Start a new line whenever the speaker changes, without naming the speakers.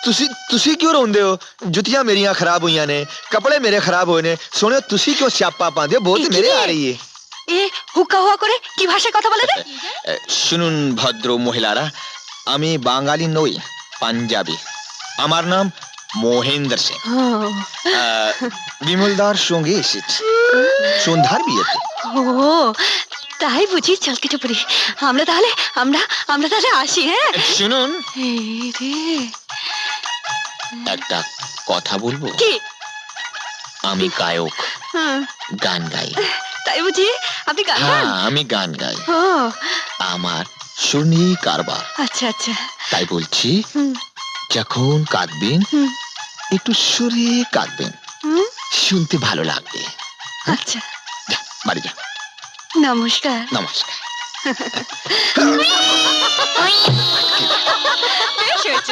ਤੁਸੀਂ ਕਿਉਂ ਰੋਂਦੇ ਹੋ? ਜੁੱਤੀਆਂ ਮੇਰੀਆਂ ਖਰਾਬ ਹੋਈਆਂ ਨੇ, ਕੱਪੜੇ ਮੇਰੇ ਖਰਾਬ ਹੋਏ ਨੇ। ਸੁਣਿਓ, ਤੁਸੀਂ ਕਿਉਂ ਸਿਆਪਾ ਪਾਉਂਦੇ ਹੋ? ਬਹੁਤ ਮੇਰੇ आ रही है।
এ হুক্কা হুয়া করে কি ভাষায় কথা বলে রে?
শুনুন ভদ্র মহিলারা, আমি বাঙালি নই, পাঞ্জাবি। আমার নাম মহেন্দ্র সিং। বিমলদার সঙ্গে এসেছি সন্ধ্যার বিয়েতে।
ও তাই বুঝি, চল কেটে পড়ি। আমরা তাহলে আমরা আমরা তাহলে আসি। হ্যাঁ
শুনুন,
এই রে,
একটা কথা বলবো?
কি?
আমি গায়ক,
হুম,
গান গাই।
তাই বুঝি আপনি গান গান?
হ্যাঁ, আমি গান গাই।
ও
আমার সুর নিয়েই কারবার।
আচ্ছা আচ্ছা।
তাই বলছি,
হুম
যখন কাঁদবেন
হুম
একটু সুরে কাঁদবেন,
হুম,
শুনতে ভালো লাগবে।
আচ্ছা,
যা, বাড়ি যা।
নমস্কার।
নমস্কার।
বেশ হয়েছে।